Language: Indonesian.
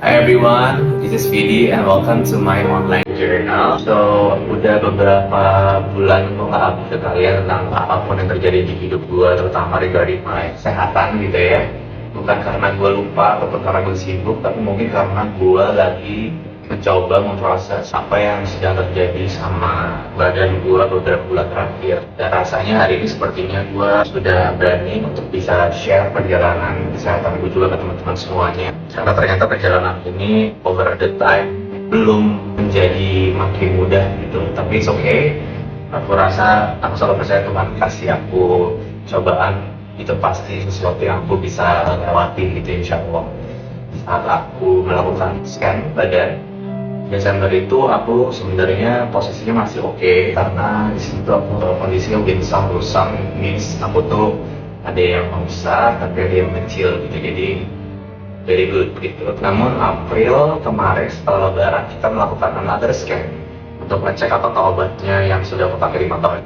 Hi everyone, this is Vidi and welcome to my online journal. So, udah beberapa bulan gue nggak update ke kalian tentang apapun yang terjadi di hidup gue, terutama regarding my kesehatan gitu ya. Bukan karena gue lupa ataupun karena gue sibuk, tapi mungkin karena gue lagi mencoba memproses apa yang sedang terjadi sama badan gue beberapa bulan terakhir. Dan rasanya hari ini sepertinya gue sudah berani untuk bisa share perjalanan kesehatan gue juga ke teman-teman semuanya. Karena ternyata perjalanan ini over the time belum menjadi makin mudah gitu. Tapi it's okay. Aku rasa aku selalu percaya Tuhan kasih aku cobaan, itu pasti sesuatu yang aku bisa lewati gitu insya Allah. Saat aku melakukan scan badan Desember itu aku sebenarnya posisinya masih oke, karena di situ aku kondisinya winsang rusang, means aku tuh ada yang besar tapi ada yang kecil gitu, jadi very good gitu. Namun April kemarin setelah lebaran kita melakukan another scan untuk ngecek apakah obatnya yang sudah aku pakai 5 tahun